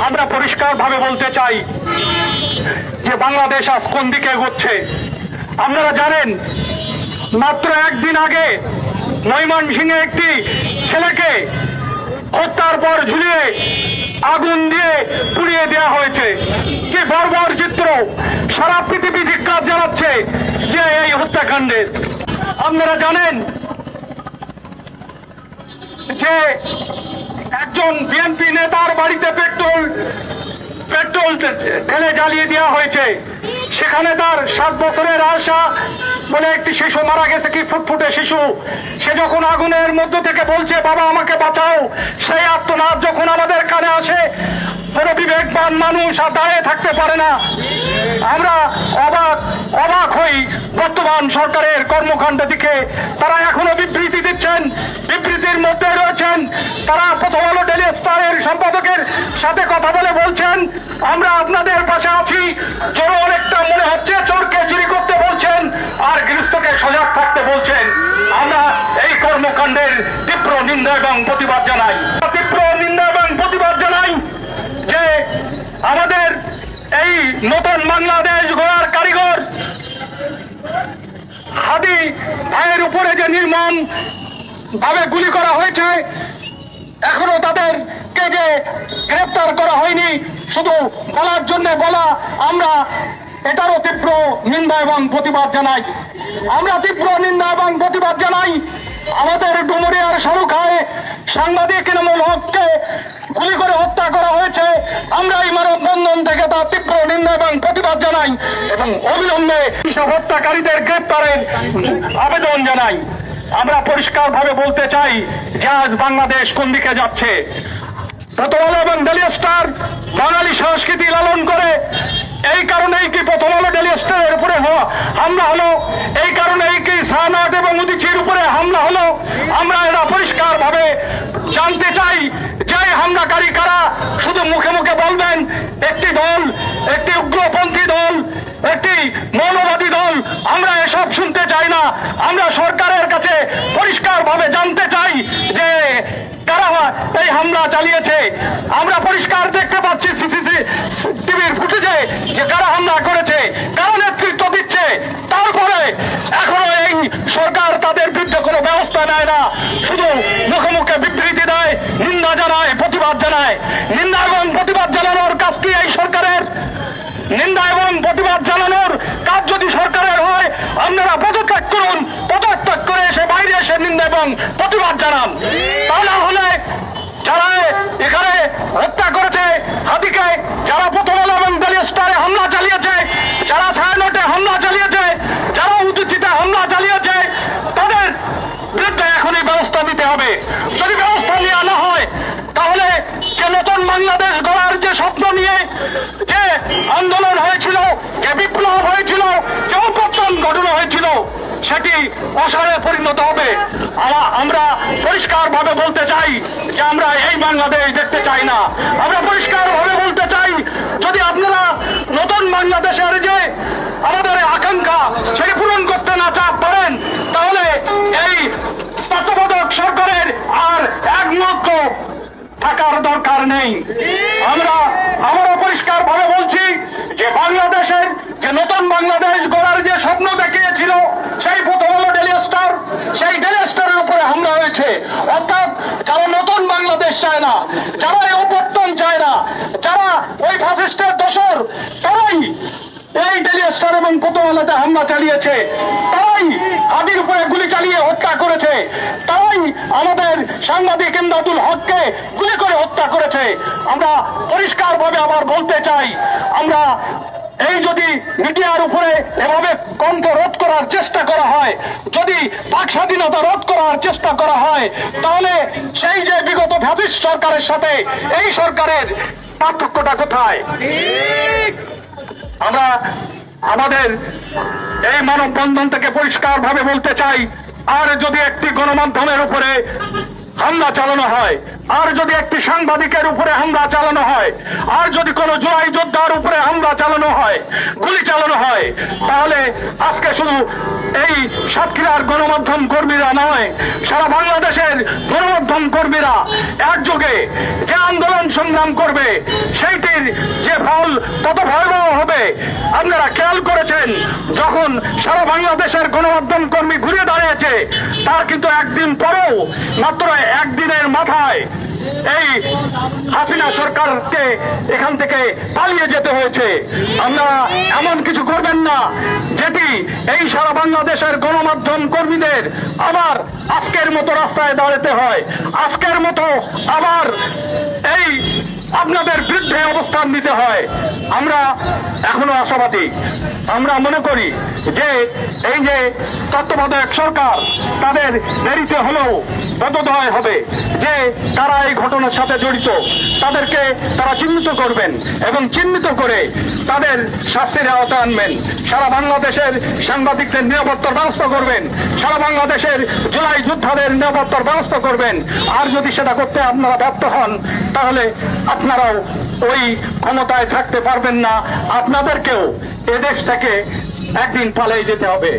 আমরা পরিষ্কারভাবে বলতে চাই যে বাংলাদেশ আজ কোন দিকে এগোচ্ছে। আপনারা জানেন, মাত্র একদিন আগে ময়মনসিংহে একটি ছেলেকে হত্যার পর ঝুলিয়ে আগুন দিয়ে পুড়িয়ে দেওয়া হয়েছে। কি বর্বর চিত্র! সারা পৃথিবী ধিক্কার জানাচ্ছে যে এই হত্যাকাণ্ডের। আপনারা জানেন যে একজন বিএনপি নেতার বাড়িতে পেট্রোল ঢেলে জ্বালিয়ে দেওয়া হয়েছে। সেখানে তার 7 বছরের আশা বলে একটি শিশু মারা গেছে, কি ফুটফুটে শিশু। সে যখন আগুনের মধ্য থেকে বলছে বাবা আমাকে বাঁচাও, সেই আর্তনাদ যখন আমাদের কানে আসে, কোনো বিবেকবান মানুষ আর দাঁড়িয়ে থাকতে পারে না। আমরা অবাক হই বর্তমান সরকারের কর্মকাণ্ড দিকে। তারা এখনো বিবৃতি দিচ্ছেন, বিবৃতির মধ্যে রয়েছেন। তারা প্রথম আলো ডেইলি স্টারের সম্পাদকের সাথে কথা বলে বলছেন আমরা আপনাদের পাশে আছি। চোর অনেকটা মনে হচ্ছে চোরকে চুরি করতে বলছেন আর গৃহস্থকে সজাগ থাকতে বলছেন। আমরা এই কর্মকাণ্ডের তীব্র নিন্দা এবং প্রতিবাদ জানাই। তীব্র নিন্দা এবং প্রতিবাদ জানাই যে আমাদের এই নতুন বাংলাদেশ গড়ার কারিগর হাদি ভাইয়ের উপরে যে নির্মম ভাবে গুলি করা হয়েছে, এখনো তাদেরকে যে গ্রেফতার করা হয়নি, শুধু বলার জন্য বলা। আমরা এটারও তীব্র নিন্দা এবং প্রতিবাদ জানাই। আমরা তীব্র নিন্দা এবং প্রতিবাদ জানাই আমাদের ডুমুরিয়ার শাহরুখায় সাংবাদিক এনামুল হককে গুলি করে হত্যা করা হয়েছে। আমরা এই মানববন্ধন থেকে তার তীব্র নিন্দা এবং প্রতিবাদ জানাই এবং অবিলম্বে সব হত্যাকারীদের গ্রেফতারের আবেদন জানাই। আমরা পরিষ্কারভাবে বলতে চাই যে আজ বাংলাদেশ কোন দিকে যাচ্ছে। প্রথম আলো এবং ডেইলি স্টার বাঙালি সংস্কৃতি লালন করে, এই কারণেই কি প্রথম আলো ডেইলি স্টারের উপরে হামলা হলো, এই কারণেই কি সানাত এবং উদিচির উপরে হামলা হলো। আমরা এটা পরিষ্কারভাবে জানতে চাই যে হামলাকারী কারা। শুধু মুখে মুখে বলবেন একটি দল, একটি উগ্রপন্থী দল, একটি মৌলবাদী দল। আমরা এসব শুনতে চাই না। আমরা সরকারের কাছে পরিষ্কারভাবে জানতে চাই যে কারা এই হামলা চালিয়েছে। আমরা পরিষ্কার দেখতে পাচ্ছি টিভির ফুটেজে যে কারা হামলা করেছে, কারা নেতৃত্ব দিচ্ছে। তারপরে এখনো এই সরকার তাদের বিরুদ্ধে কোনো ব্যবস্থা নেয় না, শুধু মুখে মুখে বিবৃতি দেয়, নিন্দা জানায়, প্রতিবাদ জানায়। নিন্দা এবং প্রতিবাদ জানানোর কাজ কি এই সরকারের? নিন্দা এবং প্রতিবাদ জানানোর কাজ যদি সরকারের হয়, আপনারা পদত্যাগ করুন, পদত্যাগ করে এসে বাইরে এসে নিন্দা এবং প্রতিবাদ জানান। তা না হলে যারা এখানে হত্যা করেছে হাদিকে, যারা প্রথম আলো এবং ডেইলি স্টারে হামলা চালিয়েছে, যারা ছায়ানটে হামলা চালিয়েছে, যারা উদিচিতে হামলা চালিয়েছে, তাদের বিরুদ্ধে এখনই ব্যবস্থা নিতে হবে। যদি ব্যবস্থা নেওয়া না হয়, তাহলে যে নতুন বাংলাদেশ গড়ার যে স্বপ্ন নিয়ে যে আন্দোলন হয়েছিল, যে বিপ্লব হয়েছিল, যে অভ্যুত্থান ঘটনা হয়েছিল, সেটি অসারে পরিণত হবে। আমরা পরিষ্কারভাবে বলতে চাই যে আমরা এই বাংলাদেশ দেখতে চাই না। আমরা পরিষ্কারভাবে বলতে চাই যদি আপনারা নতুন বাংলাদেশের যে আমাদের আকাঙ্ক্ষা সেটি পূরণ করতে না পারেন, তাহলে এই তত্ত্বাবধায়ক সরকারের আর একমাত্র থাকার দরকার নেই। আমরা আবারও পরিষ্কার ভাবে বলছি যে বাংলাদেশের যে নতুন বাংলাদেশ গড়ার যে স্বপ্ন দেখিয়েছিল সেই প্রথম আলো ডেইলি স্টার, সেই ডেইলি স্টারের উপরে হামলা হয়েছে। অর্থাৎ যারা নতুন বাংলাদেশ চায় না, যারা এই অভ্যুত্থান চায় না, যারা ওই ফ্যাসিস্টের দোসর, তারাই এই ডেইলি স্টার এবং প্রথম আলোতে হামলা চালিয়েছে, তারাই হাদির উপরে গুলি চালিয়ে হত্যা করেছে, তারাই আমাদের সাংবাদিক ইমদাদুল হককে গুলি করে হত্যা করেছে। আমরা পরিষ্কারভাবে আবার বলতে চাই, আমরা এই যদি মিডিয়ার উপরে এভাবে কণ্ঠ রোধ করার চেষ্টা করা হয়, যদি বাক স্বাধীনতা রোধ করার চেষ্টা করা হয়, তাহলে সেই যে বিগত ফ্যাসিস্ট সরকারের সাথে এই সরকারের পার্থক্যটা কোথায়? আমরা আমাদের এই মানববন্ধন থেকে পরিষ্কারভাবে বলতে চাই, আর যদি একটি গণমাধ্যমের উপরে হামলা চালানো হয়, আর যদি একটি সাংবাদিকের উপরে হামলা চালানো হয়, হয়। আর যদি কোনো জুলাই যোদ্ধার উপরে হামলা চালানো হয়, গুলি চালানো হয়, তাহলে আজকে শুধু এই সাতক্ষীরার গণমাধ্যম কর্মীরা নয়, সারা বাংলাদেশের গণমাধ্যম কর্মীরা একযোগে যে আন্দোলন সংগ্রাম করবে, সেইটির যে ফল কত ভয়াবহ হবে আপনারা খেয়াল করেছেন। যখন সারা বাংলাদেশের গণমাধ্যম কর্মী ঘুরে দাঁড়িয়েছে, তার কিন্তু একদিন পরেও, মাত্র একদিনের মাথায় এই হাসিনা সরকারকে এখান থেকে পালিয়ে যেতে হয়েছে। আপনারা এমন কিছু করবেন না যেটি এই সারা বাংলাদেশের গণমাধ্যম কর্মীদের আবার আজকের মতো রাস্তায় দাঁড়াতে হয়, আজকের মতো আবার এই আপনাদের বিরুদ্ধে অবস্থান নিতে হয়। আমরা এখনো আশাবাদী। আমরা মনে করি যে এই যে তত্ত্বাবধায়ক সরকার, তাদের দেরিতে হলেও বোধোদয় হবে যে তারা এই ঘটনার সাথে জড়িত, তাদেরকে তারা চিহ্নিত করবেন এবং চিহ্নিত করে তাদের শাস্তির আওতায় আনবেন। সারা বাংলাদেশের সাংবাদিকদের নিরাপত্তার ব্যবস্থা করবেন, সারা বাংলাদেশের জুলাই যোদ্ধাদের নিরাপত্তার ব্যবস্থা করবেন। আর যদি সেটা করতে আপনারা ব্যর্থ হন, তাহলে আপনারাও ওই ক্ষমতায় থাকতে পারবেন না, আপনাদেরকেও এদেশ থেকে একদিন পালিয়ে যেতে হবে।